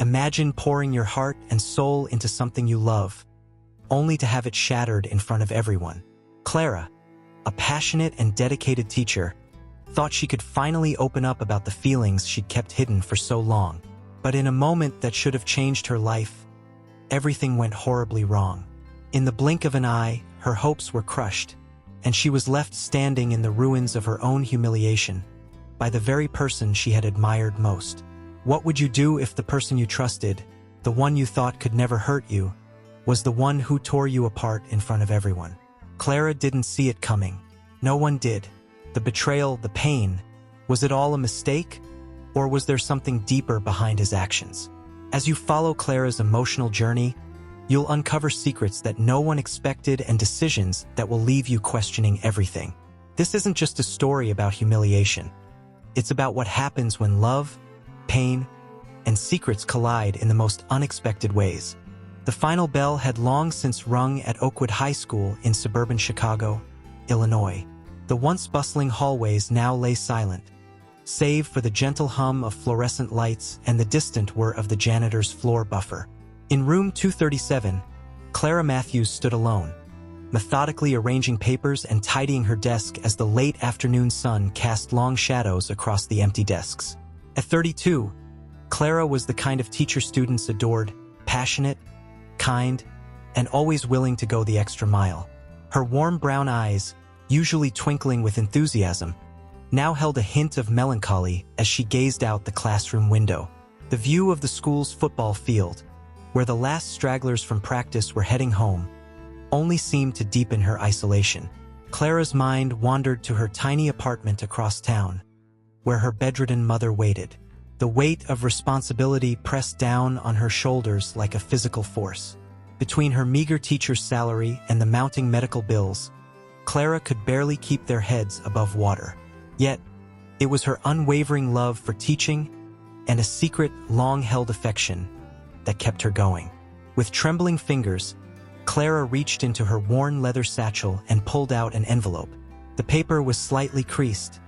Imagine pouring your heart and soul into something you love, only to have it shattered in front of everyone. Clara, a passionate and dedicated teacher, thought she could finally open up about the feelings she'd kept hidden for so long. But in a moment that should have changed her life, everything went horribly wrong. In the blink of an eye, her hopes were crushed, and she was left standing in the ruins of her own humiliation by the very person she had admired most. What would you do if the person you trusted, the one you thought could never hurt you, was the one who tore you apart in front of everyone? Clara didn't see it coming. No one did. The betrayal, the pain, was it all a mistake? Or was there something deeper behind his actions? As you follow Clara's emotional journey, you'll uncover secrets that no one expected and decisions that will leave you questioning everything. This isn't just a story about humiliation. It's about what happens when love, pain, and secrets collide in the most unexpected ways. The final bell had long since rung at Oakwood High School in suburban Chicago, Illinois. The once bustling hallways now lay silent, save for the gentle hum of fluorescent lights and the distant whir of the janitor's floor buffer. In room 237, Clara Matthews stood alone, methodically arranging papers and tidying her desk as the late afternoon sun cast long shadows across the empty desks. At 32, Clara was the kind of teacher students adored, passionate, kind, and always willing to go the extra mile. Her warm brown eyes, usually twinkling with enthusiasm, now held a hint of melancholy as she gazed out the classroom window. The view of the school's football field, where the last stragglers from practice were heading home, only seemed to deepen her isolation. Clara's mind wandered to her tiny apartment across town, where her bedridden mother waited. The weight of responsibility pressed down on her shoulders like a physical force. Between her meager teacher's salary and the mounting medical bills, Clara could barely keep their heads above water. Yet, it was her unwavering love for teaching and a secret, long-held affection that kept her going. With trembling fingers, Clara reached into her worn leather satchel and pulled out an envelope. The paper was slightly creased,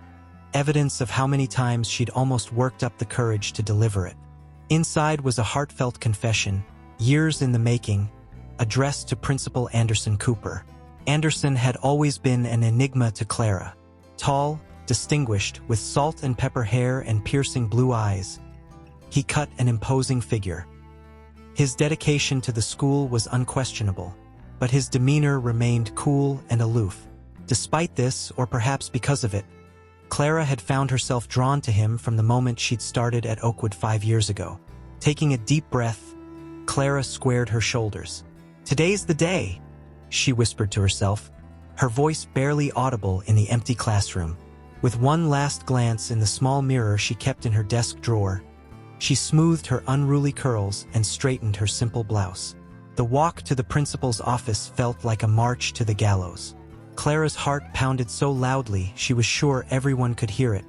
evidence of how many times she'd almost worked up the courage to deliver it. Inside was a heartfelt confession, years in the making, addressed to Principal Anderson Cooper. Anderson had always been an enigma to Clara. Tall, distinguished, with salt and pepper hair and piercing blue eyes, he cut an imposing figure. His dedication to the school was unquestionable, but his demeanor remained cool and aloof. Despite this, or perhaps because of it, Clara had found herself drawn to him from the moment she'd started at Oakwood 5 years ago. Taking a deep breath, Clara squared her shoulders. "Today's the day," she whispered to herself, her voice barely audible in the empty classroom. With one last glance in the small mirror she kept in her desk drawer, she smoothed her unruly curls and straightened her simple blouse. The walk to the principal's office felt like a march to the gallows. Clara's heart pounded so loudly she was sure everyone could hear it,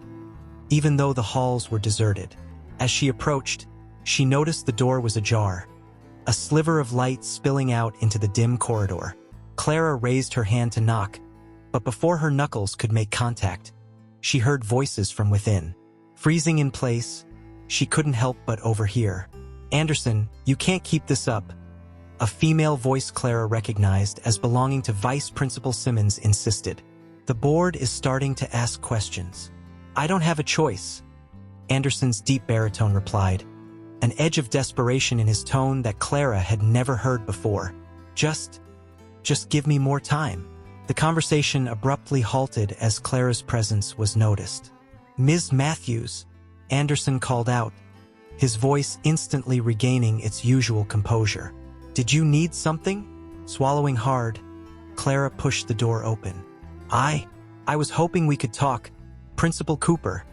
even though the halls were deserted. As she approached, she noticed the door was ajar, a sliver of light spilling out into the dim corridor. Clara raised her hand to knock, but before her knuckles could make contact, she heard voices from within. Freezing in place, she couldn't help but overhear. "Anderson, you can't keep this up." A female voice Clara recognized as belonging to Vice Principal Simmons insisted. "The board is starting to ask questions." "I don't have a choice," Anderson's deep baritone replied, an edge of desperation in his tone that Clara had never heard before. Just give me more time." The conversation abruptly halted as Clara's presence was noticed. "Ms. Matthews," Anderson called out, his voice instantly regaining its usual composure. "Did you need something?" Swallowing hard, Clara pushed the door open. I was hoping we could talk, Principal Cooper,"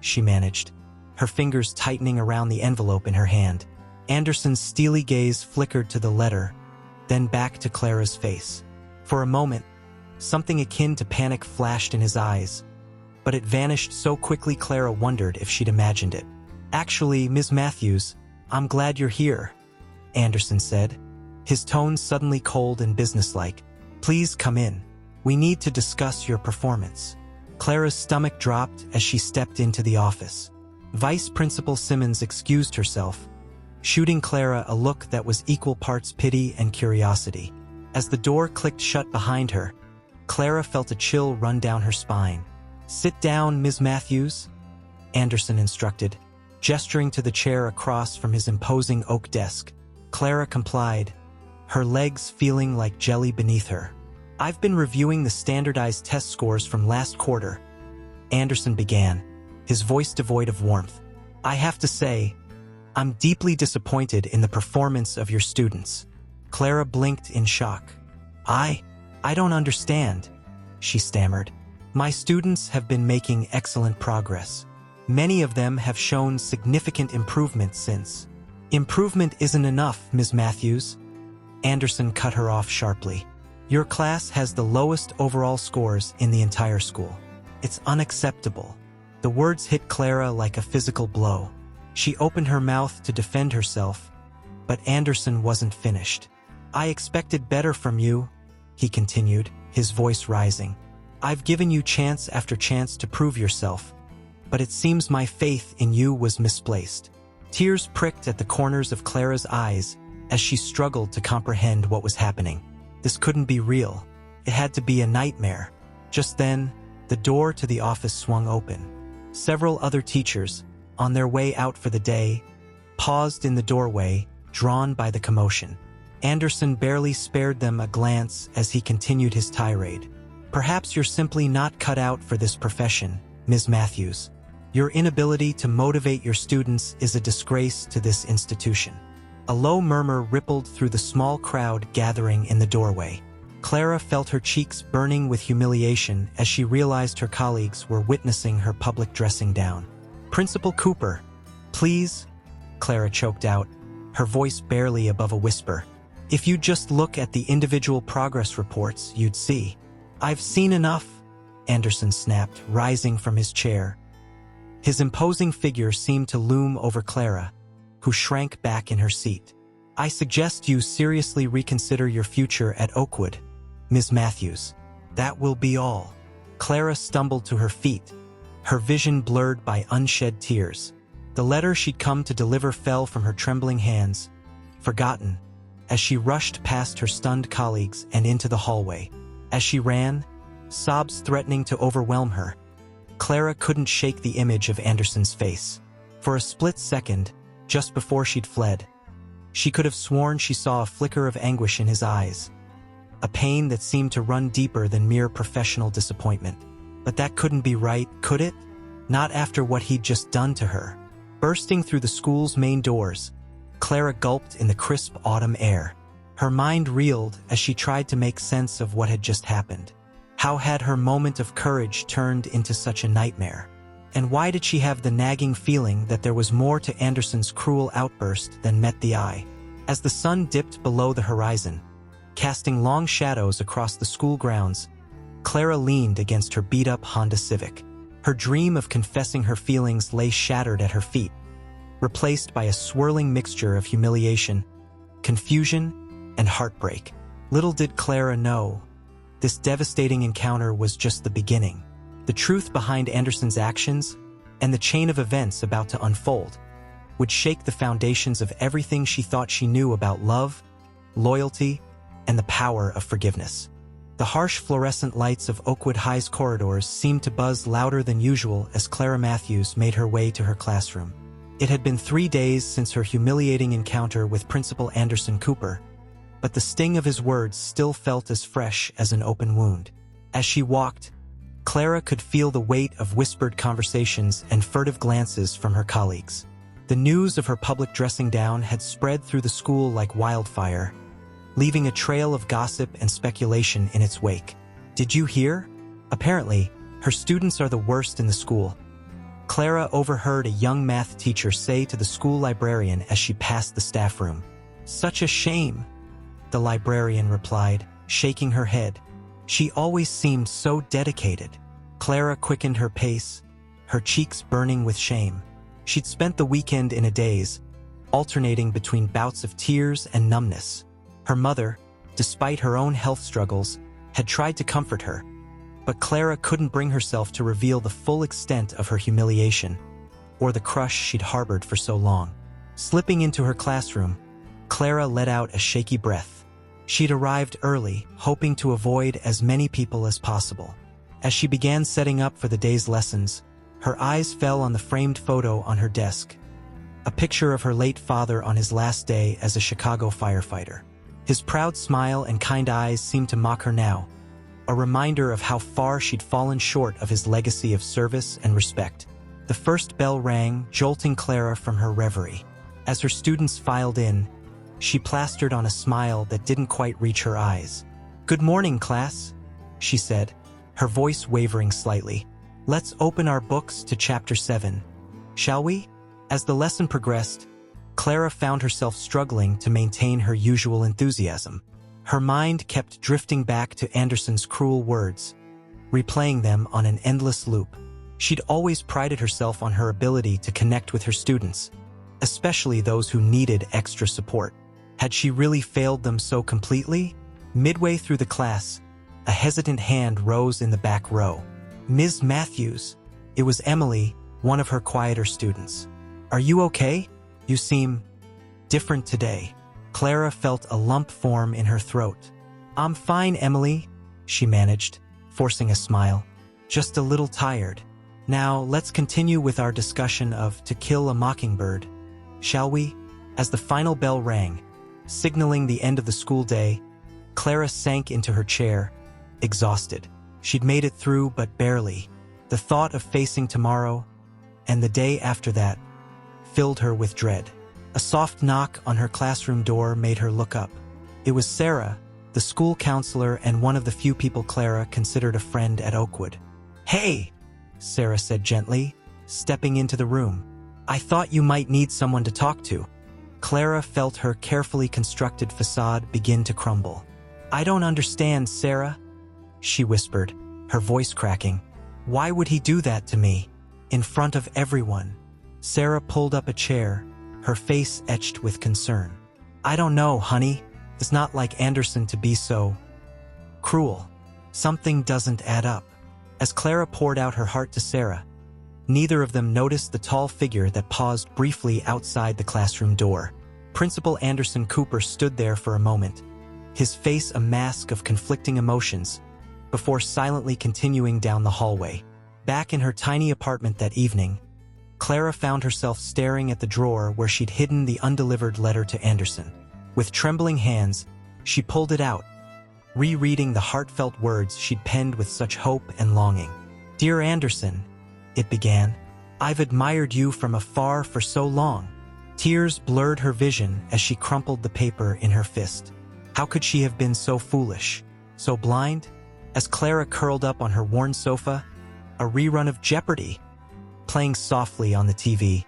she managed, her fingers tightening around the envelope in her hand. Anderson's steely gaze flickered to the letter, then back to Clara's face. For a moment, something akin to panic flashed in his eyes, but it vanished so quickly Clara wondered if she'd imagined it. "Actually, Ms. Matthews, I'm glad you're here," Anderson said, his tone suddenly cold and businesslike. "Please come in. We need to discuss your performance." Clara's stomach dropped as she stepped into the office. Vice Principal Simmons excused herself, shooting Clara a look that was equal parts pity and curiosity. As the door clicked shut behind her, Clara felt a chill run down her spine. "Sit down, Ms. Matthews," Anderson instructed, gesturing to the chair across from his imposing oak desk. Clara complied, her legs feeling like jelly beneath her. "I've been reviewing the standardized test scores from last quarter," Anderson began, his voice devoid of warmth. "I have to say, I'm deeply disappointed in the performance of your students." Clara blinked in shock. I don't understand," she stammered. "My students have been making excellent progress. Many of them have shown significant improvement since." "Improvement isn't enough, Ms. Matthews," Anderson cut her off sharply. "Your class has the lowest overall scores in the entire school. It's unacceptable." The words hit Clara like a physical blow. She opened her mouth to defend herself, but Anderson wasn't finished. "I expected better from you," he continued, his voice rising. "I've given you chance after chance to prove yourself, but it seems my faith in you was misplaced." Tears pricked at the corners of Clara's eyes as she struggled to comprehend what was happening. This couldn't be real. It had to be a nightmare. Just then, the door to the office swung open. Several other teachers, on their way out for the day, paused in the doorway, drawn by the commotion. Anderson barely spared them a glance as he continued his tirade. "Perhaps you're simply not cut out for this profession, Ms. Matthews. Your inability to motivate your students is a disgrace to this institution." A low murmur rippled through the small crowd gathering in the doorway. Clara felt her cheeks burning with humiliation as she realized her colleagues were witnessing her public dressing down. "Principal Cooper, please," Clara choked out, her voice barely above a whisper. "If you just look at the individual progress reports, you'd see." "I've seen enough," Anderson snapped, rising from his chair. His imposing figure seemed to loom over Clara, who shrank back in her seat. "I suggest you seriously reconsider your future at Oakwood, Ms. Matthews. That will be all." Clara stumbled to her feet, her vision blurred by unshed tears. The letter she'd come to deliver fell from her trembling hands, forgotten, as she rushed past her stunned colleagues and into the hallway. As she ran, sobs threatening to overwhelm her, Clara couldn't shake the image of Anderson's face. For a split second, just before she'd fled, she could have sworn she saw a flicker of anguish in his eyes, a pain that seemed to run deeper than mere professional disappointment. But that couldn't be right, could it? Not after what he'd just done to her. Bursting through the school's main doors, Clara gulped in the crisp autumn air. Her mind reeled as she tried to make sense of what had just happened. How had her moment of courage turned into such a nightmare? And why did she have the nagging feeling that there was more to Anderson's cruel outburst than met the eye? As the sun dipped below the horizon, casting long shadows across the school grounds, Clara leaned against her beat-up Honda Civic. Her dream of confessing her feelings lay shattered at her feet, replaced by a swirling mixture of humiliation, confusion, and heartbreak. Little did Clara know, this devastating encounter was just the beginning. The truth behind Anderson's actions, and the chain of events about to unfold, would shake the foundations of everything she thought she knew about love, loyalty, and the power of forgiveness. The harsh fluorescent lights of Oakwood High's corridors seemed to buzz louder than usual as Clara Matthews made her way to her classroom. It had been 3 days since her humiliating encounter with Principal Anderson Cooper, but the sting of his words still felt as fresh as an open wound. As she walked, Clara could feel the weight of whispered conversations and furtive glances from her colleagues. The news of her public dressing down had spread through the school like wildfire, leaving a trail of gossip and speculation in its wake. "Did you hear? Apparently, her students are the worst in the school." Clara overheard a young math teacher say to the school librarian as she passed the staff room. "Such a shame," the librarian replied, shaking her head. "She always seemed so dedicated." Clara quickened her pace, her cheeks burning with shame. She'd spent the weekend in a daze, alternating between bouts of tears and numbness. Her mother, despite her own health struggles, had tried to comfort her, but Clara couldn't bring herself to reveal the full extent of her humiliation, or the crush she'd harbored for so long. Slipping into her classroom, Clara let out a shaky breath. She'd arrived early, hoping to avoid as many people as possible. As she began setting up for the day's lessons, her eyes fell on the framed photo on her desk. A picture of her late father on his last day as a Chicago firefighter. His proud smile and kind eyes seemed to mock her now, a reminder of how far she'd fallen short of his legacy of service and respect. The first bell rang, jolting Clara from her reverie. As her students filed in, she plastered on a smile that didn't quite reach her eyes. "Good morning, class," she said, her voice wavering slightly. "Let's open our books to chapter 7, shall we?" As the lesson progressed, Clara found herself struggling to maintain her usual enthusiasm. Her mind kept drifting back to Anderson's cruel words, replaying them on an endless loop. She'd always prided herself on her ability to connect with her students, especially those who needed extra support. Had she really failed them so completely? Midway through the class, a hesitant hand rose in the back row. "Ms. Matthews." It was Emily, one of her quieter students. "Are you okay? You seem different today." Clara felt a lump form in her throat. "I'm fine, Emily," she managed, forcing a smile. "Just a little tired. Now, let's continue with our discussion of To Kill a Mockingbird, shall we?" As the final bell rang, signaling the end of the school day, Clara sank into her chair, exhausted. She'd made it through, but barely. The thought of facing tomorrow, and the day after that, filled her with dread. A soft knock on her classroom door made her look up. It was Sarah, the school counselor and one of the few people Clara considered a friend at Oakwood. "Hey," Sarah said gently, stepping into the room. "I thought you might need someone to talk to." Clara felt her carefully constructed facade begin to crumble. "I don't understand, Sarah," she whispered, her voice cracking. "Why would he do that to me? In front of everyone?" Sarah pulled up a chair, her face etched with concern. "I don't know, honey. It's not like Anderson to be so cruel. Something doesn't add up." As Clara poured out her heart to Sarah, neither of them noticed the tall figure that paused briefly outside the classroom door. Principal Anderson Cooper stood there for a moment, his face a mask of conflicting emotions, before silently continuing down the hallway. Back in her tiny apartment that evening, Clara found herself staring at the drawer where she'd hidden the undelivered letter to Anderson. With trembling hands, she pulled it out, rereading the heartfelt words she'd penned with such hope and longing. "Dear Anderson," it began, "I've admired you from afar for so long." Tears blurred her vision as she crumpled the paper in her fist. How could she have been so foolish, so blind? As Clara curled up on her worn sofa, a rerun of Jeopardy! Playing softly on the TV,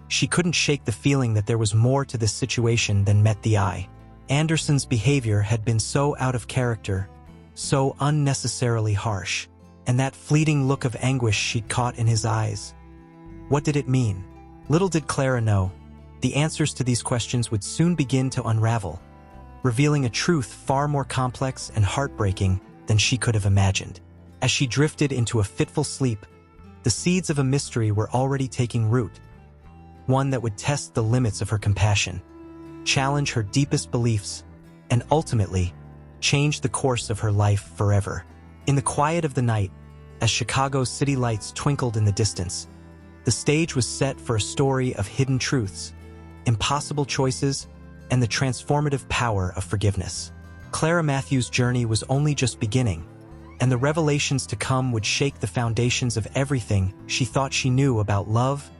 she couldn't shake the feeling that there was more to this situation than met the eye. Anderson's behavior had been so out of character, so unnecessarily harsh, and that fleeting look of anguish she'd caught in his eyes. What did it mean? Little did Clara know, the answers to these questions would soon begin to unravel, revealing a truth far more complex and heartbreaking than she could have imagined. As she drifted into a fitful sleep, the seeds of a mystery were already taking root, one that would test the limits of her compassion, challenge her deepest beliefs, and ultimately change the course of her life forever. In the quiet of the night, as Chicago's city lights twinkled in the distance, the stage was set for a story of hidden truths, impossible choices, and the transformative power of forgiveness. Clara Matthews' journey was only just beginning, and the revelations to come would shake the foundations of everything she thought she knew about love,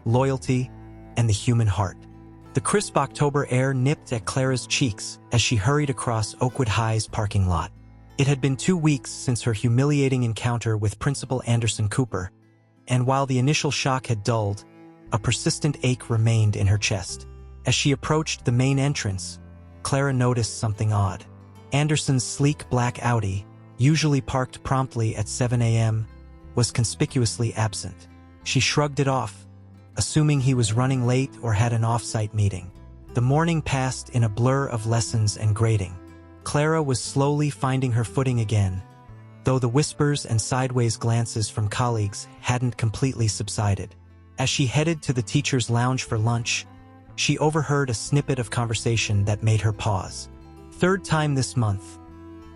loyalty, and the human heart. The crisp October air nipped at Clara's cheeks as she hurried across Oakwood High's parking lot. It had been 2 weeks since her humiliating encounter with Principal Anderson Cooper, and while the initial shock had dulled, a persistent ache remained in her chest. As she approached the main entrance, Clara noticed something odd. Anderson's sleek black Audi, usually parked promptly at 7 a.m., was conspicuously absent. She shrugged it off, assuming he was running late or had an off-site meeting. The morning passed in a blur of lessons and grading. Clara was slowly finding her footing again, though the whispers and sideways glances from colleagues hadn't completely subsided. As she headed to the teacher's lounge for lunch, she overheard a snippet of conversation that made her pause. Third time this month,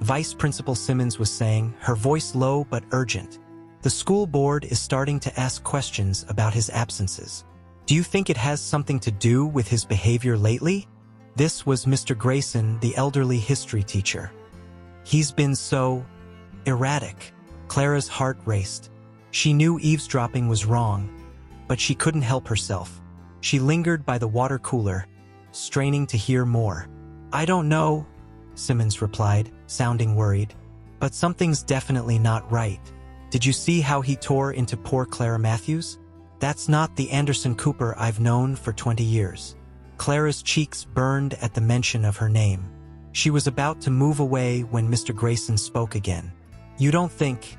Vice Principal Simmons was saying, her voice low but urgent. The school board is starting to ask questions about his absences. Do you think it has something to do with his behavior lately? This was Mr. Grayson, the elderly history teacher. He's been so erratic. Clara's heart raced. She knew eavesdropping was wrong, but she couldn't help herself. She lingered by the water cooler, straining to hear more. I don't know, Simmons replied, sounding worried. But something's definitely not right. Did you see how he tore into poor Clara Matthews? That's not the Anderson Cooper I've known for 20 years. Clara's cheeks burned at the mention of her name. She was about to move away when Mr. Grayson spoke again. You don't think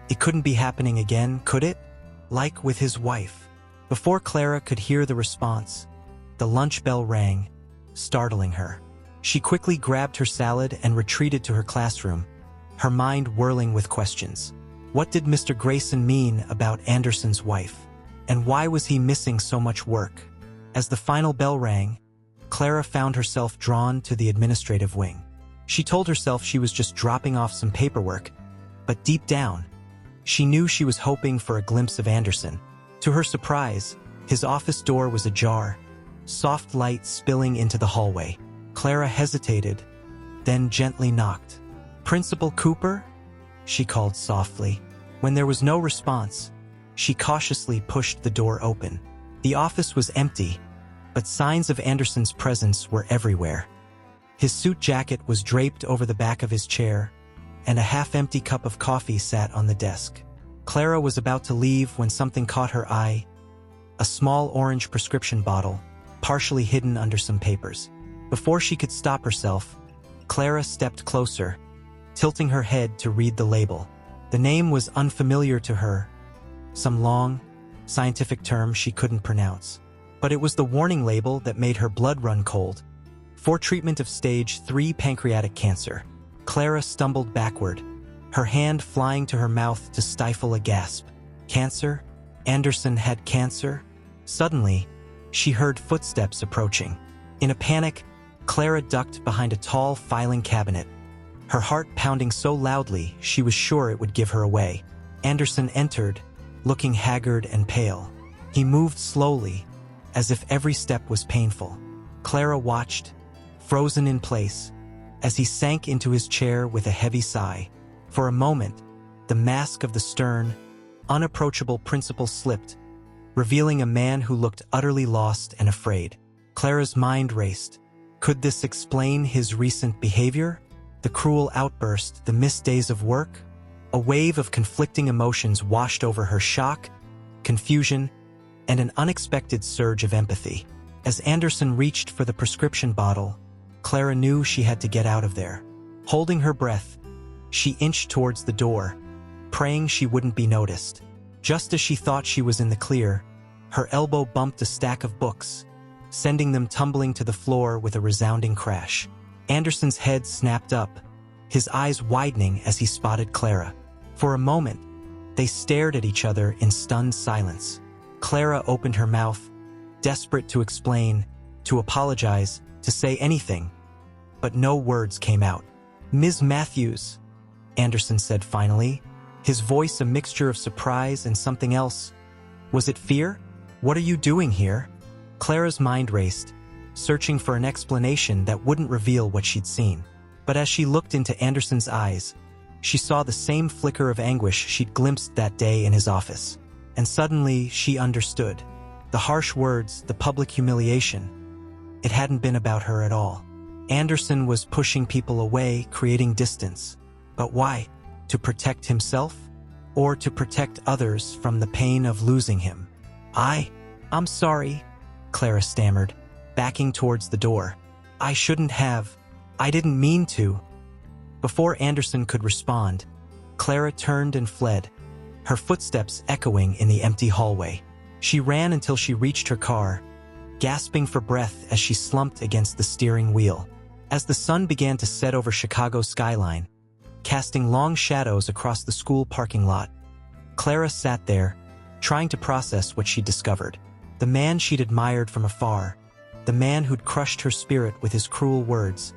it couldn't be happening again, could it? Like with his wife. Before Clara could hear the response, the lunch bell rang, startling her. She quickly grabbed her salad and retreated to her classroom, her mind whirling with questions. What did Mr. Grayson mean about Anderson's wife? And why was he missing so much work? As the final bell rang, Clara found herself drawn to the administrative wing. She told herself she was just dropping off some paperwork, but deep down, she knew she was hoping for a glimpse of Anderson. To her surprise, his office door was ajar, soft light spilling into the hallway. Clara hesitated, then gently knocked. Principal Cooper? She called softly. When there was no response, she cautiously pushed the door open. The office was empty, but signs of Anderson's presence were everywhere. His suit jacket was draped over the back of his chair, and a half-empty cup of coffee sat on the desk. Clara was about to leave when something caught her eye, a small orange prescription bottle, partially hidden under some papers. Before she could stop herself, Clara stepped closer, tilting her head to read the label. The name was unfamiliar to her, some long, scientific term she couldn't pronounce. But it was the warning label that made her blood run cold. For treatment of stage 3 pancreatic cancer. Clara stumbled backward, her hand flying to her mouth to stifle a gasp. Cancer? Anderson had cancer? Suddenly, she heard footsteps approaching. In a panic, Clara ducked behind a tall filing cabinet, her heart pounding so loudly she was sure it would give her away. Anderson entered, looking haggard and pale. He moved slowly, as if every step was painful. Clara watched, frozen in place, as he sank into his chair with a heavy sigh. For a moment, the mask of the stern, unapproachable principal slipped, revealing a man who looked utterly lost and afraid. Clara's mind raced. Could this explain his recent behavior? The cruel outburst, the missed days of work? A wave of conflicting emotions washed over her: shock, confusion, and an unexpected surge of empathy. As Anderson reached for the prescription bottle, Clara knew she had to get out of there. Holding her breath, she inched towards the door, praying she wouldn't be noticed. Just as she thought she was in the clear, her elbow bumped a stack of books, sending them tumbling to the floor with a resounding crash. Anderson's head snapped up, his eyes widening as he spotted Clara. For a moment, they stared at each other in stunned silence. Clara opened her mouth, desperate to explain, to apologize, to say anything, but no words came out. Ms. Matthews, Anderson said finally, his voice a mixture of surprise and something else. Was it fear? What are you doing here? Clara's mind raced, searching for an explanation that wouldn't reveal what she'd seen. But as she looked into Anderson's eyes, she saw the same flicker of anguish she'd glimpsed that day in his office. And suddenly, she understood. The harsh words, the public humiliation. It hadn't been about her at all. Anderson was pushing people away, creating distance. But why? To protect himself? Or to protect others from the pain of losing him? I'm sorry, Clara stammered, backing towards the door. I shouldn't have. I didn't mean to. Before Anderson could respond, Clara turned and fled, her footsteps echoing in the empty hallway. She ran until she reached her car, gasping for breath as she slumped against the steering wheel. As the sun began to set over Chicago's skyline, casting long shadows across the school parking lot, Clara sat there, trying to process what she'd discovered. The man she'd admired from afar, the man who'd crushed her spirit with his cruel words,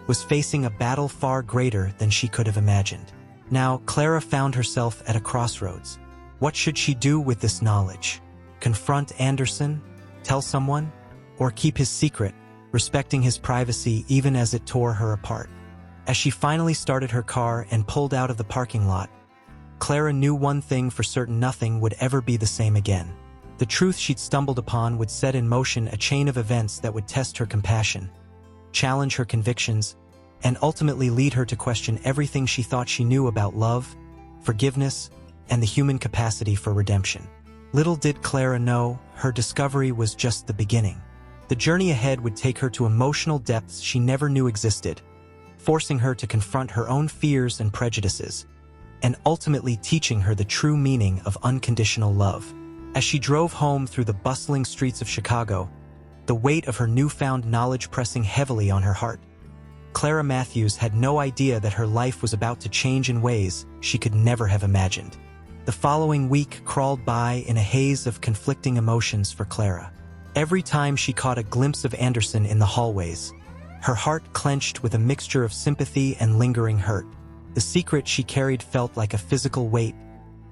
was facing a battle far greater than she could have imagined. Now, Clara found herself at a crossroads. What should she do with this knowledge? Confront Anderson? Tell someone? Or keep his secret, respecting his privacy even as it tore her apart? As she finally started her car and pulled out of the parking lot, Clara knew one thing for certain: nothing would ever be the same again. The truth she'd stumbled upon would set in motion a chain of events that would test her compassion, challenge her convictions, and ultimately lead her to question everything she thought she knew about love, forgiveness, and the human capacity for redemption. Little did Clara know, her discovery was just the beginning. The journey ahead would take her to emotional depths she never knew existed, forcing her to confront her own fears and prejudices, and ultimately teaching her the true meaning of unconditional love. As she drove home through the bustling streets of Chicago, the weight of her newfound knowledge pressing heavily on her heart, Clara Matthews had no idea that her life was about to change in ways she could never have imagined. The following week crawled by in a haze of conflicting emotions for Clara. Every time she caught a glimpse of Anderson in the hallways, her heart clenched with a mixture of sympathy and lingering hurt. The secret she carried felt like a physical weight,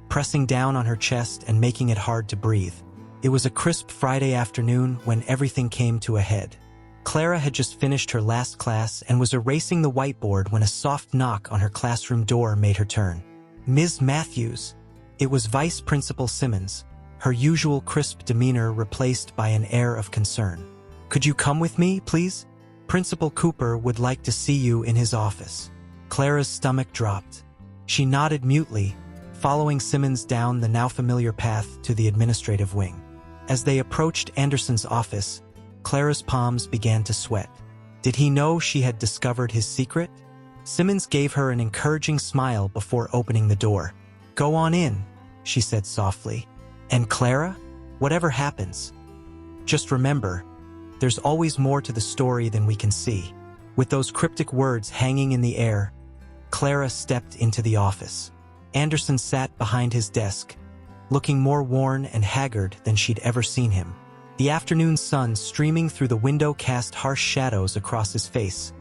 pressing down on her chest and making it hard to breathe. It was a crisp Friday afternoon when everything came to a head. Clara had just finished her last class and was erasing the whiteboard when a soft knock on her classroom door made her turn. "Ms. Matthews." It was Vice Principal Simmons, her usual crisp demeanor replaced by an air of concern. "Could you come with me, please? Principal Cooper would like to see you in his office." Clara's stomach dropped. She nodded mutely, following Simmons down the now familiar path to the administrative wing. As they approached Anderson's office, Clara's palms began to sweat. Did he know she had discovered his secret? Simmons gave her an encouraging smile before opening the door. "Go on in," she said softly. "And Clara, whatever happens, just remember, there's always more to the story than we can see." With those cryptic words hanging in the air, Clara stepped into the office. Anderson sat behind his desk, looking more worn and haggard than she'd ever seen him. The afternoon sun streaming through the window cast harsh shadows across his face,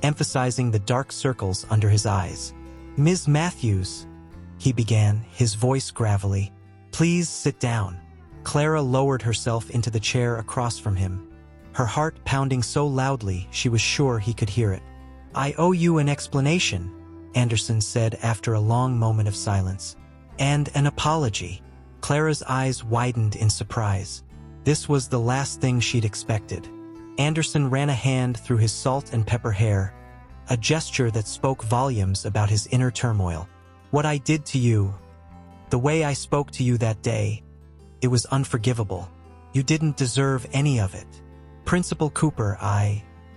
emphasizing the dark circles under his eyes. "Ms. Matthews," he began, his voice gravelly. "Please sit down." Clara lowered herself into the chair across from him, her heart pounding so loudly she was sure he could hear it. "I owe you an explanation," Anderson said after a long moment of silence. "And an apology." Clara's eyes widened in surprise. This was the last thing she'd expected. Anderson ran a hand through his salt and pepper hair, a gesture that spoke volumes about his inner turmoil. "What I did to you, the way I spoke to you that day, it was unforgivable. You didn't deserve any of it." "Principal Cooper,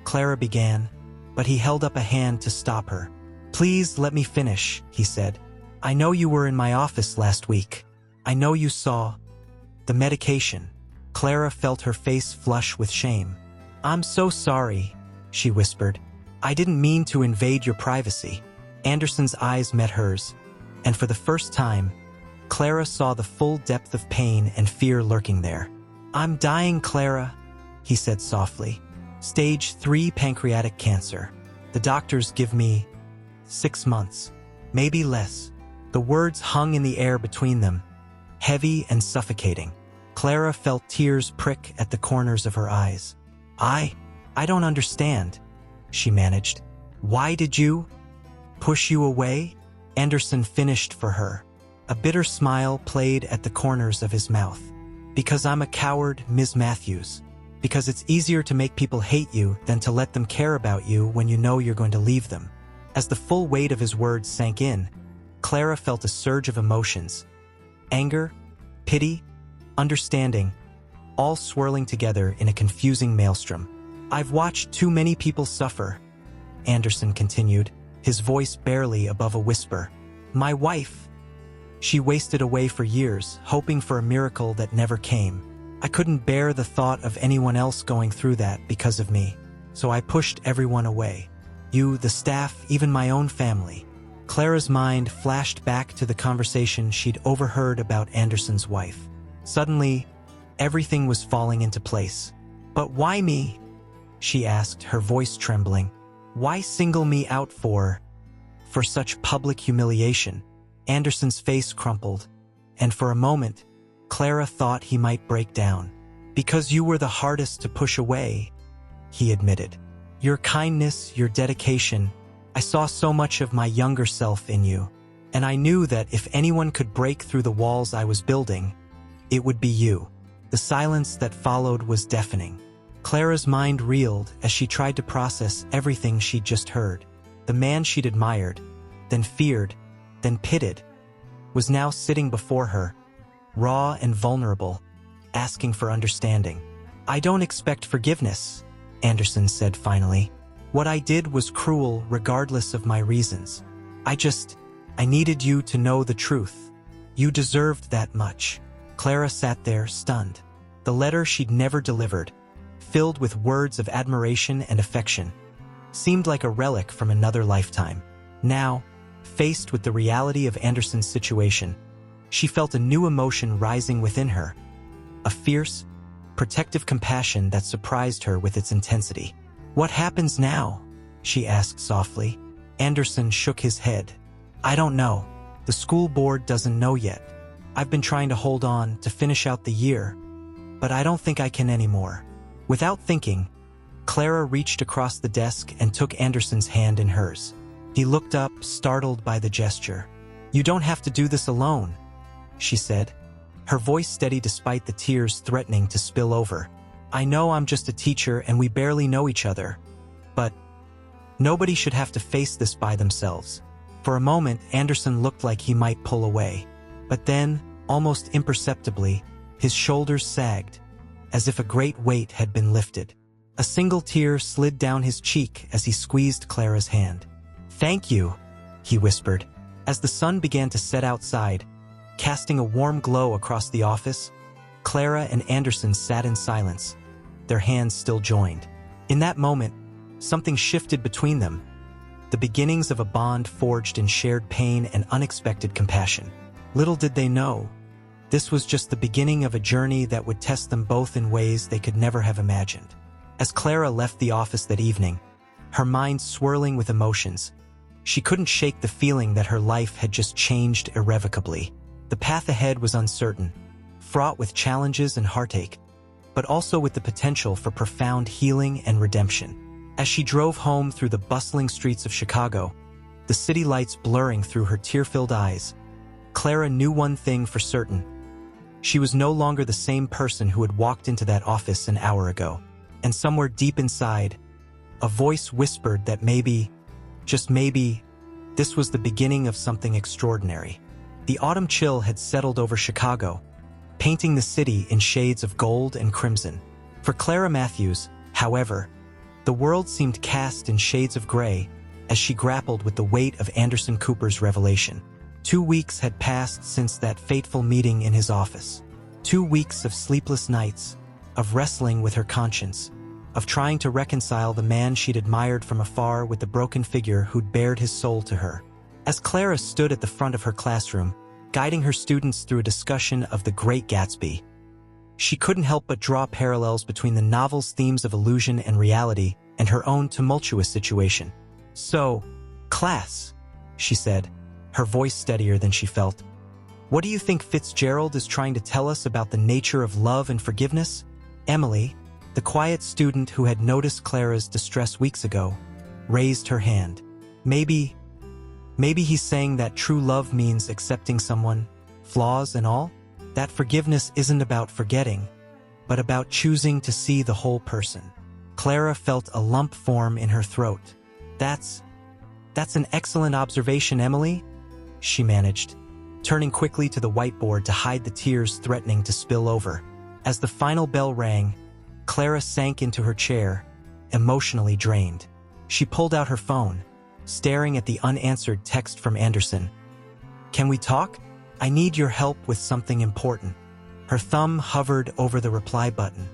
Clara began, but he held up a hand to stop her. "Please let me finish," he said. "I know you were in my office last week. I know you saw the medication." Clara felt her face flush with shame. "I'm so sorry," she whispered. "I didn't mean to invade your privacy." Anderson's eyes met hers, and for the first time, Clara saw the full depth of pain and fear lurking there. "I'm dying, Clara," he said softly. "Stage 3 pancreatic cancer. The doctors give me 6 months, maybe less." The words hung in the air between them, heavy and suffocating. Clara felt tears prick at the corners of her eyes. I don't understand," she managed. "Why did you push you away?" Anderson finished for her. A bitter smile played at the corners of his mouth. "Because I'm a coward, Ms. Matthews. Because it's easier to make people hate you than to let them care about you when you know you're going to leave them." As the full weight of his words sank in, Clara felt a surge of emotions. Anger, pity, understanding, all swirling together in a confusing maelstrom. "I've watched too many people suffer," Anderson continued, his voice barely above a whisper. "My wife, she wasted away for years, hoping for a miracle that never came. I couldn't bear the thought of anyone else going through that because of me, so I pushed everyone away. You, the staff, even my own family." Clara's mind flashed back to the conversation she'd overheard about Anderson's wife. Suddenly, everything was falling into place. "But why me?" she asked, her voice trembling. Why single me out for such public humiliation? Anderson's face crumpled, and for a moment, Clara thought he might break down. Because you were the hardest to push away, he admitted. Your kindness, your dedication, I saw so much of my younger self in you, and I knew that if anyone could break through the walls I was building, it would be you. The silence that followed was deafening. Clara's mind reeled as she tried to process everything she'd just heard. The man she'd admired, then feared, then pitied, was now sitting before her, raw and vulnerable, asking for understanding. I don't expect forgiveness, Anderson said finally. What I did was cruel regardless of my reasons. I needed you to know the truth. You deserved that much. Clara sat there, stunned. The letter she'd never delivered, filled with words of admiration and affection, seemed like a relic from another lifetime. Now, faced with the reality of Anderson's situation, she felt a new emotion rising within her, a fierce, protective compassion that surprised her with its intensity. What happens now? She asked softly. Anderson shook his head. I don't know. The school board doesn't know yet. I've been trying to hold on to finish out the year, but I don't think I can anymore. Without thinking, Clara reached across the desk and took Anderson's hand in hers. He looked up, startled by the gesture. You don't have to do this alone, she said, her voice steady despite the tears threatening to spill over. I know I'm just a teacher and we barely know each other, but nobody should have to face this by themselves. For a moment, Anderson looked like he might pull away, but then, almost imperceptibly, his shoulders sagged, as if a great weight had been lifted. A single tear slid down his cheek as he squeezed Clara's hand. Thank you, he whispered. As the sun began to set outside, casting a warm glow across the office, Clara and Anderson sat in silence, their hands still joined. In that moment, something shifted between them, the beginnings of a bond forged in shared pain and unexpected compassion. Little did they know, this was just the beginning of a journey that would test them both in ways they could never have imagined. As Clara left the office that evening, her mind swirling with emotions, she couldn't shake the feeling that her life had just changed irrevocably. The path ahead was uncertain, fraught with challenges and heartache, but also with the potential for profound healing and redemption. As she drove home through the bustling streets of Chicago, the city lights blurring through her tear-filled eyes, Clara knew one thing for certain. She was no longer the same person who had walked into that office an hour ago. And somewhere deep inside, a voice whispered that maybe, just maybe, this was the beginning of something extraordinary. The autumn chill had settled over Chicago, painting the city in shades of gold and crimson. For Clara Matthews, however, the world seemed cast in shades of gray as she grappled with the weight of Anderson Cooper's revelation. 2 weeks had passed since that fateful meeting in his office. 2 weeks of sleepless nights, of wrestling with her conscience, of trying to reconcile the man she'd admired from afar with the broken figure who'd bared his soul to her. As Clara stood at the front of her classroom, guiding her students through a discussion of The Great Gatsby, she couldn't help but draw parallels between the novel's themes of illusion and reality and her own tumultuous situation. So, class, she said, her voice steadier than she felt. What do you think Fitzgerald is trying to tell us about the nature of love and forgiveness? Emily, the quiet student who had noticed Clara's distress weeks ago, raised her hand. Maybe he's saying that true love means accepting someone, flaws and all? That forgiveness isn't about forgetting, but about choosing to see the whole person. Clara felt a lump form in her throat. That's an excellent observation, Emily, she managed, turning quickly to the whiteboard to hide the tears threatening to spill over. As the final bell rang, Clara sank into her chair, emotionally drained. She pulled out her phone, staring at the unanswered text from Anderson. Can we talk? I need your help with something important. Her thumb hovered over the reply button.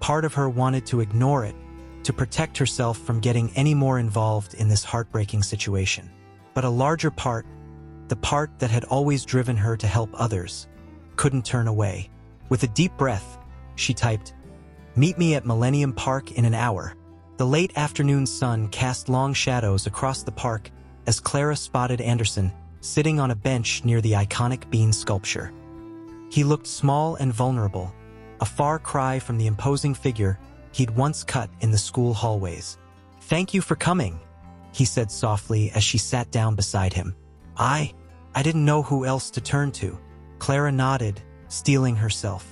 Part of her wanted to ignore it, to protect herself from getting any more involved in this heartbreaking situation. But a larger part, the part that had always driven her to help others, couldn't turn away. With a deep breath, she typed, "Meet me at Millennium Park in an hour." The late afternoon sun cast long shadows across the park as Clara spotted Anderson sitting on a bench near the iconic bean sculpture. He looked small and vulnerable, a far cry from the imposing figure he'd once cut in the school hallways. "Thank you for coming," he said softly as she sat down beside him. I didn't know who else to turn to." Clara nodded, steeling herself.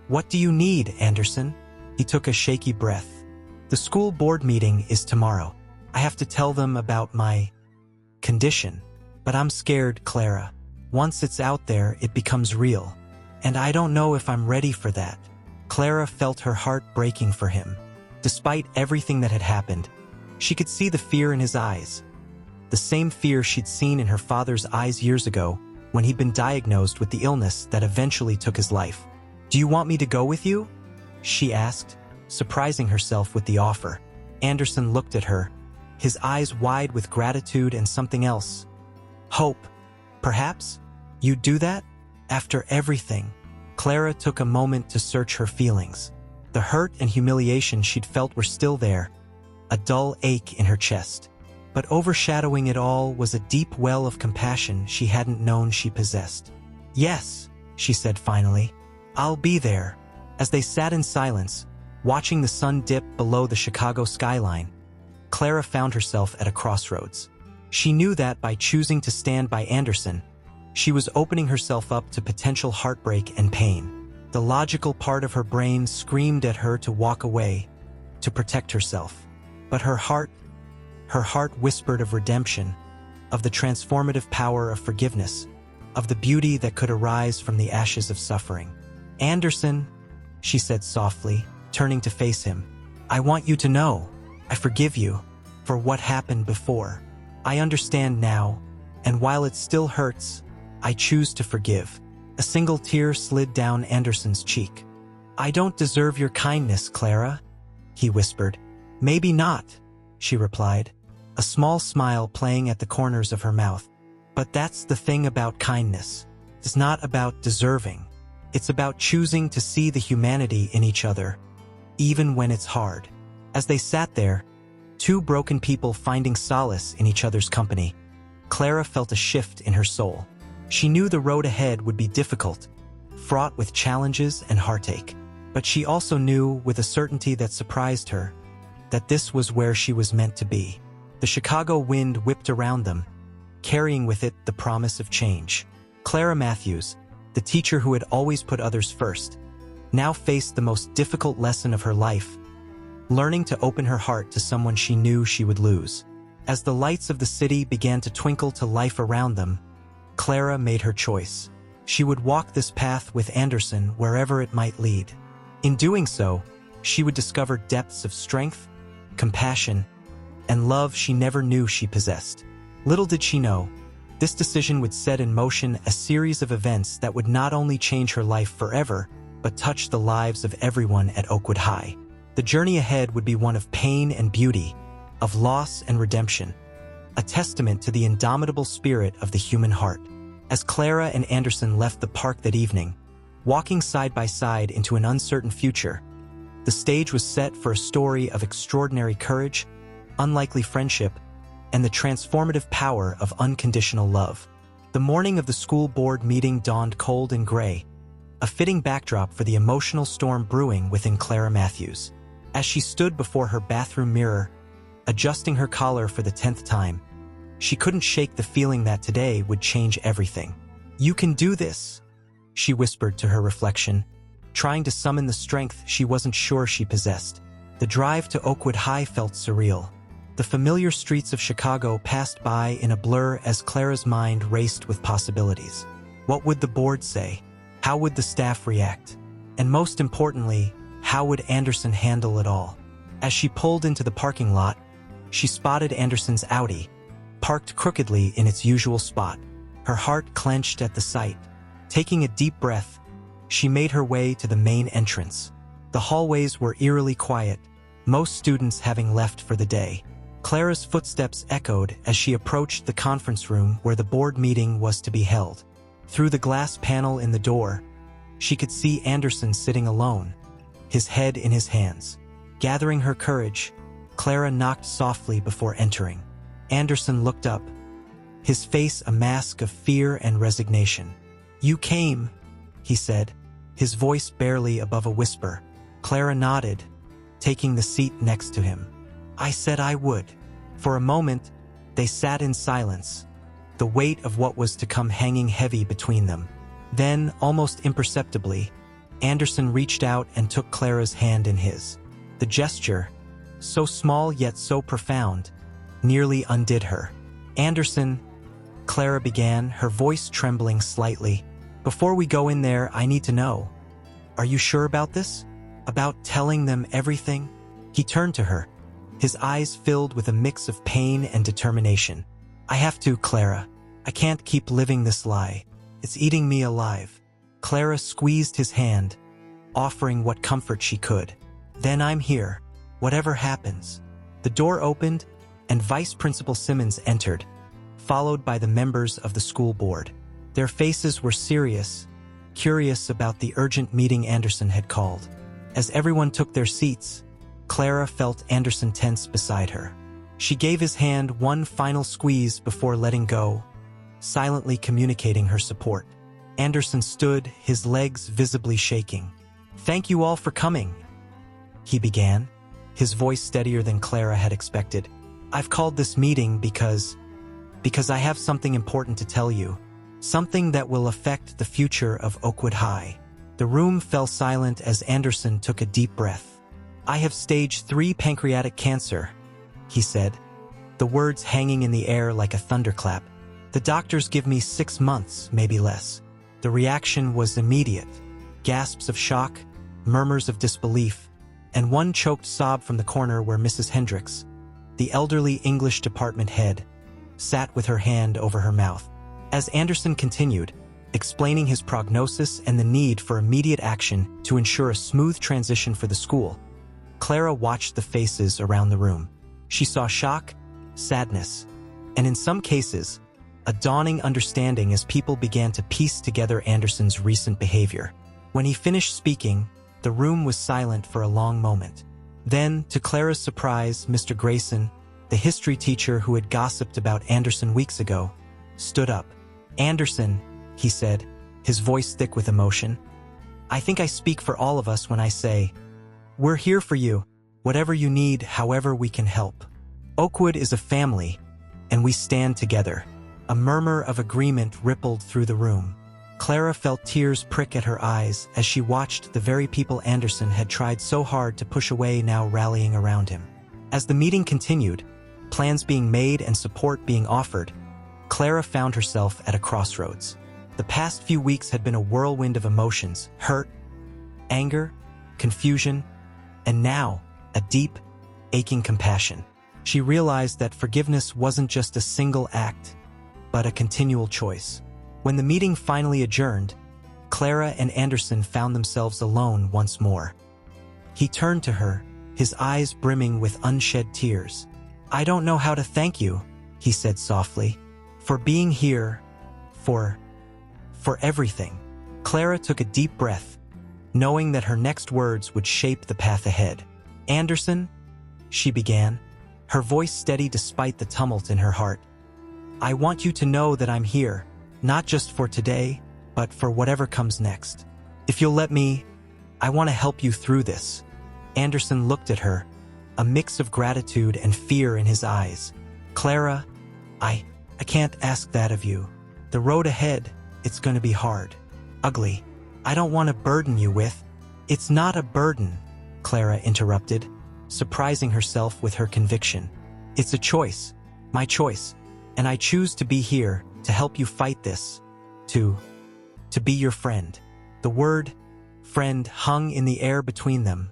"What do you need, Anderson?" He took a shaky breath. "The school board meeting is tomorrow. I have to tell them about my condition. But I'm scared, Clara. Once it's out there, it becomes real. And I don't know if I'm ready for that." Clara felt her heart breaking for him. Despite everything that had happened, she could see the fear in his eyes. The same fear she'd seen in her father's eyes years ago when he'd been diagnosed with the illness that eventually took his life. "Do you want me to go with you?" she asked, surprising herself with the offer. Anderson looked at her, his eyes wide with gratitude and something else. "Hope. Perhaps? You'd do that? After everything?" Clara took a moment to search her feelings. The hurt and humiliation she'd felt were still there, a dull ache in her chest. But overshadowing it all was a deep well of compassion she hadn't known she possessed. "Yes," she said finally. "I'll be there." As they sat in silence, watching the sun dip below the Chicago skyline, Clara found herself at a crossroads. She knew that by choosing to stand by Anderson, she was opening herself up to potential heartbreak and pain. The logical part of her brain screamed at her to walk away, to protect herself. But her heart whispered of redemption, of the transformative power of forgiveness, of the beauty that could arise from the ashes of suffering. "Anderson," she said softly, turning to face him, "I want you to know, I forgive you for what happened before. I understand now, and while it still hurts, I choose to forgive." A single tear slid down Anderson's cheek. "I don't deserve your kindness, Clara," he whispered. "Maybe not," she replied, a small smile playing at the corners of her mouth. "But that's the thing about kindness. It's not about deserving. It's about choosing to see the humanity in each other, even when it's hard." As they sat there, two broken people finding solace in each other's company, Clara felt a shift in her soul. She knew the road ahead would be difficult, fraught with challenges and heartache. But she also knew, with a certainty that surprised her, that this was where she was meant to be. The Chicago wind whipped around them, carrying with it the promise of change. Clara Matthews, the teacher who had always put others first, now faced the most difficult lesson of her life, learning to open her heart to someone she knew she would lose. As the lights of the city began to twinkle to life around them, Clara made her choice. She would walk this path with Anderson wherever it might lead. In doing so, she would discover depths of strength, compassion, and love she never knew she possessed. Little did she know, this decision would set in motion a series of events that would not only change her life forever, but touch the lives of everyone at Oakwood High. The journey ahead would be one of pain and beauty, of loss and redemption, a testament to the indomitable spirit of the human heart. As Clara and Anderson left the park that evening, walking side by side into an uncertain future, the stage was set for a story of extraordinary courage, unlikely friendship, and the transformative power of unconditional love. The morning of the school board meeting dawned cold and gray, a fitting backdrop for the emotional storm brewing within Clara Matthews. As she stood before her bathroom mirror, adjusting her collar for the 10th time, she couldn't shake the feeling that today would change everything. "You can do this," she whispered to her reflection, trying to summon the strength she wasn't sure she possessed. The drive to Oakwood High felt surreal. The familiar streets of Chicago passed by in a blur as Clara's mind raced with possibilities. What would the board say? How would the staff react? And most importantly, how would Anderson handle it all? As she pulled into the parking lot, she spotted Anderson's Audi, parked crookedly in its usual spot. Her heart clenched at the sight. Taking a deep breath, she made her way to the main entrance. The hallways were eerily quiet, most students having left for the day. Clara's footsteps echoed as she approached the conference room where the board meeting was to be held. Through the glass panel in the door, she could see Anderson sitting alone, his head in his hands. Gathering her courage, Clara knocked softly before entering. Anderson looked up, his face a mask of fear and resignation. "You came," he said, his voice barely above a whisper. Clara nodded, taking the seat next to him. "I said I would." For a moment, they sat in silence, the weight of what was to come hanging heavy between them. Then, almost imperceptibly, Anderson reached out and took Clara's hand in his. The gesture, so small yet so profound, nearly undid her. "Anderson," Clara began, her voice trembling slightly, "before we go in there, I need to know. Are you sure about this? About telling them everything?" He turned to her, his eyes filled with a mix of pain and determination. "I have to, Clara. I can't keep living this lie. It's eating me alive." Clara squeezed his hand, offering what comfort she could. "Then I'm here, whatever happens." The door opened, and Vice Principal Simmons entered, followed by the members of the school board. Their faces were serious, curious about the urgent meeting Anderson had called. As everyone took their seats, Clara felt Anderson tense beside her. She gave his hand one final squeeze before letting go, silently communicating her support. Anderson stood, his legs visibly shaking. "Thank you all for coming," he began, his voice steadier than Clara had expected. "I've called this meeting because I have something important to tell you, something that will affect the future of Oakwood High." The room fell silent as Anderson took a deep breath. "I have stage 3 pancreatic cancer," he said, the words hanging in the air like a thunderclap. "The doctors give me 6 months, maybe less." The reaction was immediate. Gasps of shock, murmurs of disbelief, and one choked sob from the corner where Mrs. Hendricks, the elderly English department head, sat with her hand over her mouth. As Anderson continued, explaining his prognosis and the need for immediate action to ensure a smooth transition for the school, Clara watched the faces around the room. She saw shock, sadness, and in some cases, a dawning understanding as people began to piece together Anderson's recent behavior. When he finished speaking, the room was silent for a long moment. Then, to Clara's surprise, Mr. Grayson, the history teacher who had gossiped about Anderson weeks ago, stood up. "Anderson," he said, his voice thick with emotion, "I think I speak for all of us when I say, we're here for you, whatever you need, however we can help. Oakwood is a family, and we stand together." A murmur of agreement rippled through the room. Clara felt tears prick at her eyes as she watched the very people Anderson had tried so hard to push away now rallying around him. As the meeting continued, plans being made and support being offered, Clara found herself at a crossroads. The past few weeks had been a whirlwind of emotions: hurt, anger, confusion, and now, a deep, aching compassion. She realized that forgiveness wasn't just a single act, but a continual choice. When the meeting finally adjourned, Clara and Anderson found themselves alone once more. He turned to her, his eyes brimming with unshed tears. "I don't know how to thank you," he said softly, "for being here, for everything." Clara took a deep breath, knowing that her next words would shape the path ahead. "Anderson," she began, her voice steady despite the tumult in her heart, "I want you to know that I'm here, not just for today, but for whatever comes next. If you'll let me, I want to help you through this." Anderson looked at her, a mix of gratitude and fear in his eyes. "Clara, I can't ask that of you. The road ahead, it's going to be hard. Ugly. I don't want to burden you with—" "It's not a burden," Clara interrupted, surprising herself with her conviction. "It's a choice, my choice, and I choose to be here to help you fight this, to be your friend." The word friend hung in the air between them,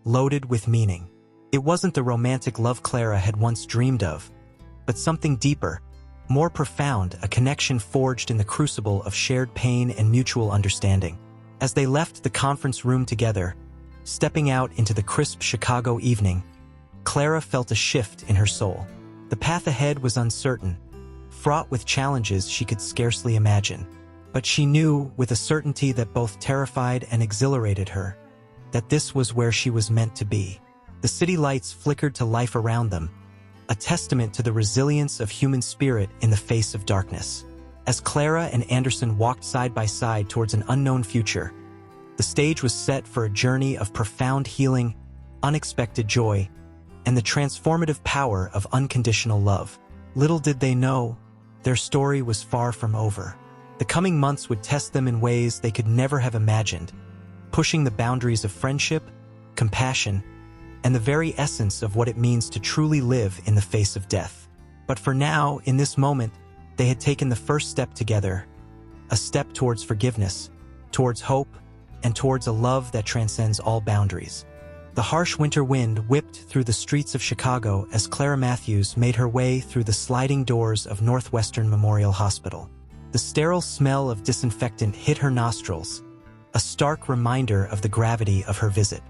loaded with meaning. It wasn't the romantic love Clara had once dreamed of, but something deeper, more profound, a connection forged in the crucible of shared pain and mutual understanding. As they left the conference room together, stepping out into the crisp Chicago evening, Clara felt a shift in her soul. The path ahead was uncertain, fraught with challenges she could scarcely imagine. But she knew, with a certainty that both terrified and exhilarated her, that this was where she was meant to be. The The city lights flickered to life around them, a testament to the resilience of human spirit in the face of darkness. As Clara and Anderson walked side by side towards an unknown future, the stage was set for a journey of profound healing, unexpected joy, and the transformative power of unconditional love. Little did they know, their story was far from over. The coming months would test them in ways they could never have imagined, pushing the boundaries of friendship, compassion, and the very essence of what it means to truly live in the face of death. But for now, in this moment, they had taken the first step together, a step towards forgiveness, towards hope, and towards a love that transcends all boundaries. The harsh winter wind whipped through the streets of Chicago as Clara Matthews made her way through the sliding doors of Northwestern Memorial Hospital. The sterile smell of disinfectant hit her nostrils, a stark reminder of the gravity of her visit.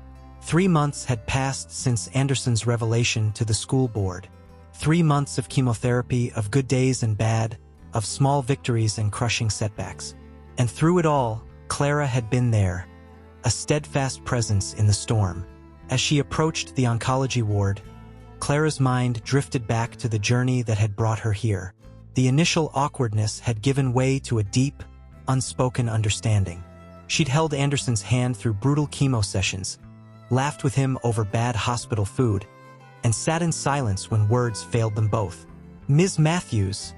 3 months had passed since Anderson's revelation to the school board. 3 months of chemotherapy, of good days and bad, of small victories and crushing setbacks. And through it all, Clara had been there, a steadfast presence in the storm. As she approached the oncology ward, Clara's mind drifted back to the journey that had brought her here. The initial awkwardness had given way to a deep, unspoken understanding. She'd held Anderson's hand through brutal chemo sessions, laughed with him over bad hospital food, and sat in silence when words failed them both. "Ms. Matthews,"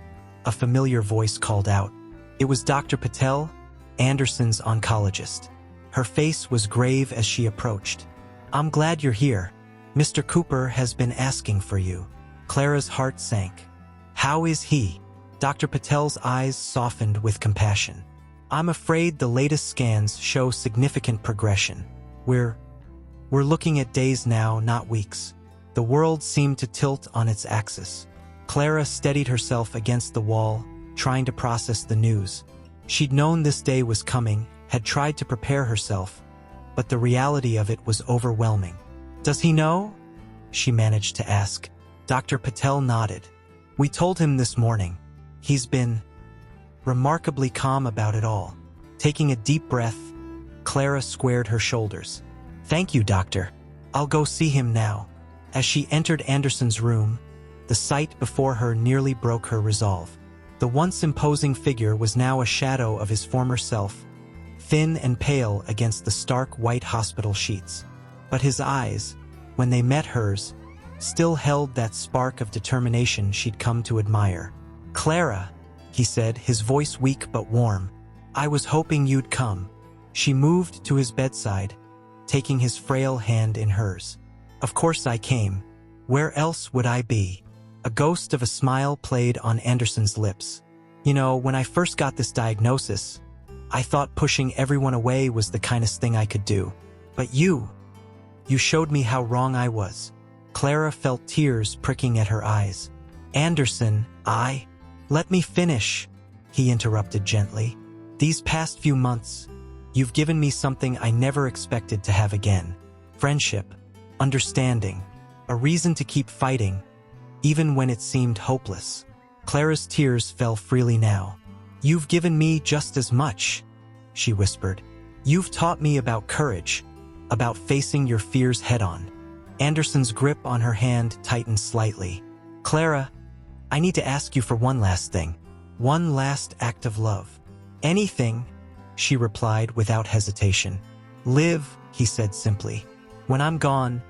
a familiar voice called out. It was Dr. Patel, Anderson's oncologist. Her face was grave as she approached. "I'm glad you're here. Mr. Cooper has been asking for you." Clara's heart sank. "How is he?" Dr. Patel's eyes softened with compassion. "I'm afraid the latest scans show significant progression. We're looking at days now, not weeks." The world seemed to tilt on its axis. Clara steadied herself against the wall, trying to process the news. She'd known this day was coming, had tried to prepare herself, but the reality of it was overwhelming. "Does he know?" she managed to ask. Dr. Patel nodded. "We told him this morning. He's been remarkably calm about it all." Taking a deep breath, Clara squared her shoulders. "Thank you, doctor. I'll go see him now." As she entered Anderson's room, the sight before her nearly broke her resolve. The once imposing figure was now a shadow of his former self, thin and pale against the stark white hospital sheets. But his eyes, when they met hers, still held that spark of determination she'd come to admire. "Clara," he said, his voice weak but warm, "I was hoping you'd come." She moved to his bedside, taking his frail hand in hers. "Of course I came. Where else would I be?" A ghost of a smile played on Anderson's lips. "You know, when I first got this diagnosis, I thought pushing everyone away was the kindest thing I could do. But you showed me how wrong I was." Clara felt tears pricking at her eyes. "Anderson, Let me finish," he interrupted gently. "These past few months, you've given me something I never expected to have again. Friendship, understanding, a reason to keep fighting, even when it seemed hopeless." Clara's tears fell freely now. "You've given me just as much," she whispered. "You've taught me about courage, about facing your fears head-on." Anderson's grip on her hand tightened slightly. "Clara, I need to ask you for one last thing. One last act of love." "Anything," she replied without hesitation. "Live," he said simply. "When I'm gone,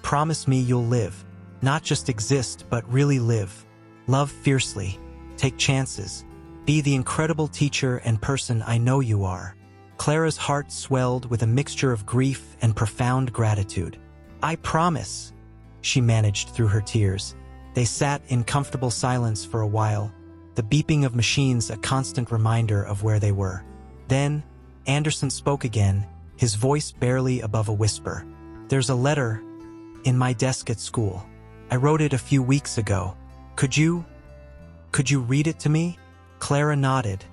promise me you'll live. Not just exist, but really live. Love fiercely. Take chances. Be the incredible teacher and person I know you are." Clara's heart swelled with a mixture of grief and profound gratitude. "I promise," she managed through her tears. They sat in comfortable silence for a while, the beeping of machines a constant reminder of where they were. Then, Anderson spoke again, his voice barely above a whisper. "There's a letter in my desk at school. I wrote it a few weeks ago. Could you read it to me?" Clara nodded,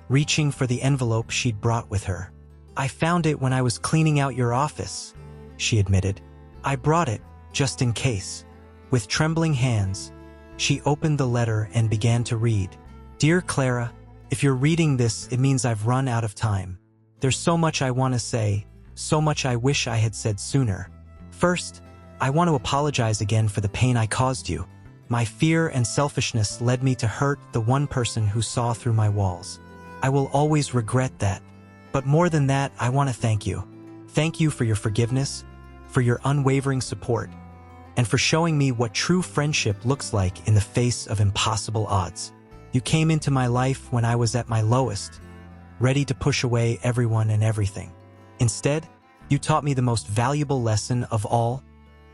reaching for the envelope she'd brought with her. "I found it when I was cleaning out your office," she admitted. "I brought it, just in case." With trembling hands, she opened the letter and began to read. "Dear Clara, if you're reading this, it means I've run out of time. There's so much I want to say, so much I wish I had said sooner. First, I want to apologize again for the pain I caused you. My fear and selfishness led me to hurt the one person who saw through my walls. I will always regret that. But more than that, I want to thank you. Thank you for your forgiveness, for your unwavering support, and for showing me what true friendship looks like in the face of impossible odds. You came into my life when I was at my lowest, ready to push away everyone and everything. Instead, you taught me the most valuable lesson of all,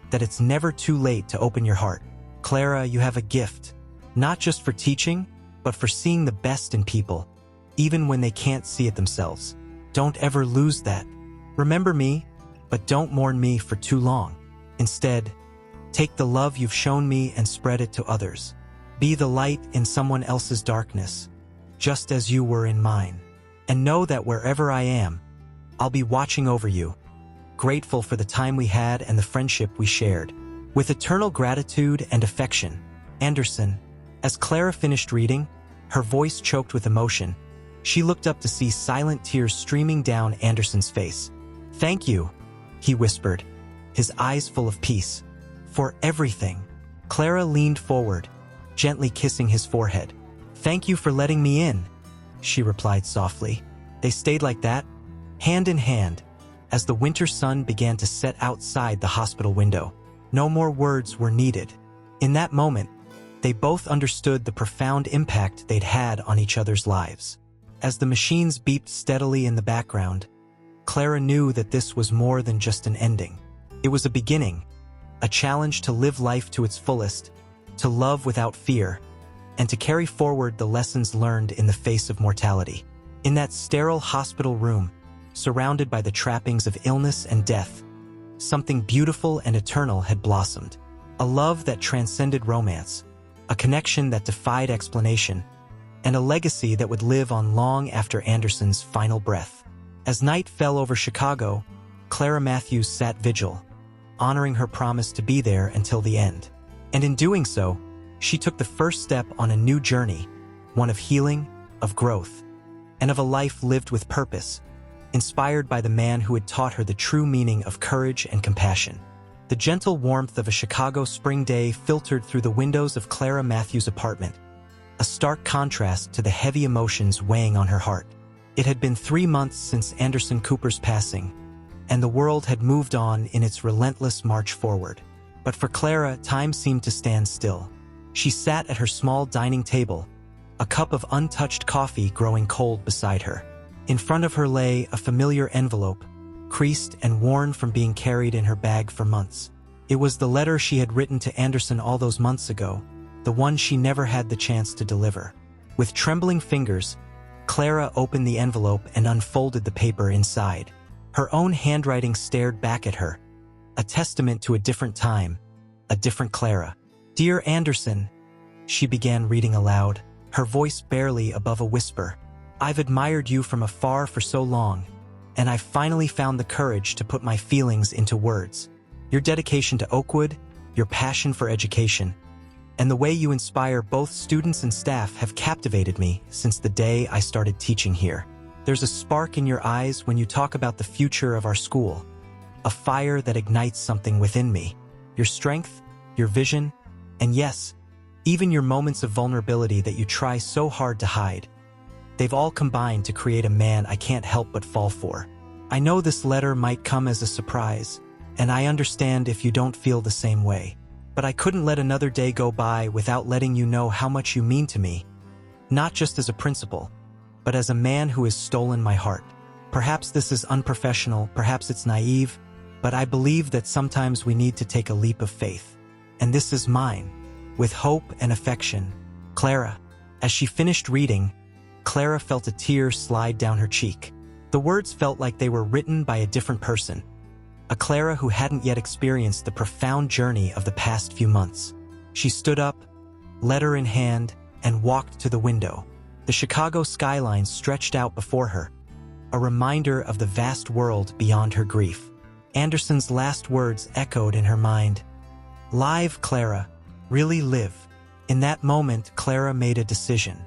that it's never too late to open your heart. Clara, you have a gift, not just for teaching, but for seeing the best in people, even when they can't see it themselves. Don't ever lose that. Remember me, but don't mourn me for too long. Instead, take the love you've shown me and spread it to others. Be the light in someone else's darkness, just as you were in mine. And know that wherever I am, I'll be watching over you, grateful for the time we had and the friendship we shared. With eternal gratitude and affection, Anderson. As Clara finished reading, her voice choked with emotion. She looked up to see silent tears streaming down Anderson's face. Thank you, he whispered, his eyes full of peace. For everything. Clara leaned forward, gently kissing his forehead. Thank you for letting me in, she replied softly. They stayed like that, hand in hand, as the winter sun began to set outside the hospital window. No more words were needed. In that moment, they both understood the profound impact they'd had on each other's lives. As the machines beeped steadily in the background, Clara knew that this was more than just an ending. It was a beginning, a challenge to live life to its fullest, to love without fear, and to carry forward the lessons learned in the face of mortality. In that sterile hospital room, surrounded by the trappings of illness and death, something beautiful and eternal had blossomed. A love that transcended romance, a connection that defied explanation, and a legacy that would live on long after Anderson's final breath. As night fell over Chicago, Clara Matthews sat vigil, honoring her promise to be there until the end. And in doing so, she took the first step on a new journey, one of healing, of growth, and of a life lived with purpose, inspired by the man who had taught her the true meaning of courage and compassion. The gentle warmth of a Chicago spring day filtered through the windows of Clara Matthews' apartment, a stark contrast to the heavy emotions weighing on her heart. It had been 3 months since Anderson Cooper's passing, and the world had moved on in its relentless march forward. But for Clara, time seemed to stand still. She sat at her small dining table, a cup of untouched coffee growing cold beside her. In front of her lay a familiar envelope, creased and worn from being carried in her bag for months. It was the letter she had written to Anderson all those months ago, the one she never had the chance to deliver. With trembling fingers, Clara opened the envelope and unfolded the paper inside. Her own handwriting stared back at her, a testament to a different time, a different Clara. Dear Anderson, she began reading aloud, her voice barely above a whisper. I've admired you from afar for so long, and I've finally found the courage to put my feelings into words. Your dedication to Oakwood, your passion for education, and the way you inspire both students and staff have captivated me since the day I started teaching here. There's a spark in your eyes when you talk about the future of our school, a fire that ignites something within me. Your strength, your vision, and yes, even your moments of vulnerability that you try so hard to hide. They've all combined to create a man I can't help but fall for. I know this letter might come as a surprise, and I understand if you don't feel the same way. But I couldn't let another day go by without letting you know how much you mean to me, not just as a principal, but as a man who has stolen my heart. Perhaps this is unprofessional, perhaps it's naive, but I believe that sometimes we need to take a leap of faith. And this is mine, with hope and affection, Clara. As she finished reading, Clara felt a tear slide down her cheek. The words felt like they were written by a different person, a Clara who hadn't yet experienced the profound journey of the past few months. She stood up, letter in hand, and walked to the window. The Chicago skyline stretched out before her, a reminder of the vast world beyond her grief. Anderson's last words echoed in her mind. Live, Clara. Really live. In that moment, Clara made a decision.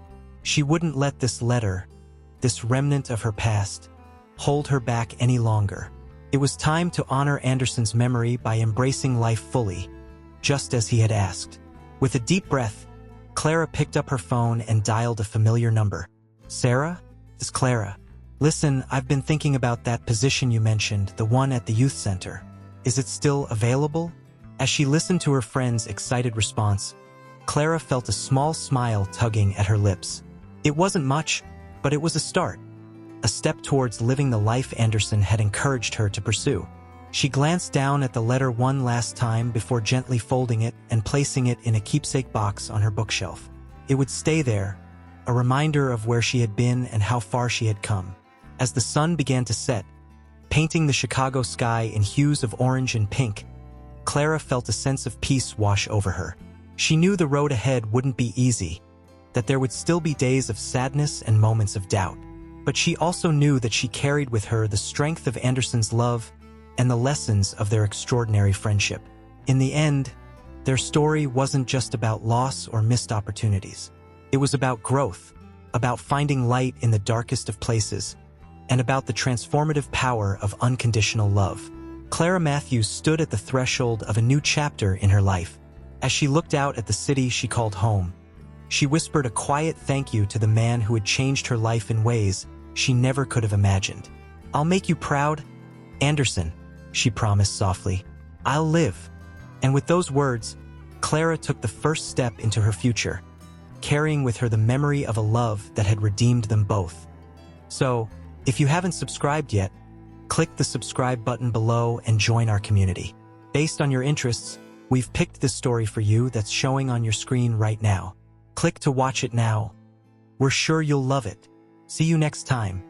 She wouldn't let this letter, this remnant of her past, hold her back any longer. It was time to honor Anderson's memory by embracing life fully, just as he had asked. With a deep breath, Clara picked up her phone and dialed a familiar number. "Sarah? It's Clara. Listen, I've been thinking about that position you mentioned, the one at the youth center. Is it still available?" As she listened to her friend's excited response, Clara felt a small smile tugging at her lips. It wasn't much, but it was a start. A step towards living the life Anderson had encouraged her to pursue. She glanced down at the letter one last time before gently folding it and placing it in a keepsake box on her bookshelf. It would stay there, a reminder of where she had been and how far she had come. As the sun began to set, painting the Chicago sky in hues of orange and pink, Clara felt a sense of peace wash over her. She knew the road ahead wouldn't be easy, that there would still be days of sadness and moments of doubt. But she also knew that she carried with her the strength of Anderson's love and the lessons of their extraordinary friendship. In the end, their story wasn't just about loss or missed opportunities. It was about growth, about finding light in the darkest of places, and about the transformative power of unconditional love. Clara Matthews stood at the threshold of a new chapter in her life. As she looked out at the city she called home, she whispered a quiet thank you to the man who had changed her life in ways she never could have imagined. "I'll make you proud, Anderson," she promised softly. "I'll live." And with those words, Clara took the first step into her future, carrying with her the memory of a love that had redeemed them both. So, if you haven't subscribed yet, click the subscribe button below and join our community. Based on your interests, we've picked this story for you that's showing on your screen right now. Click to watch it now. We're sure you'll love it. See you next time.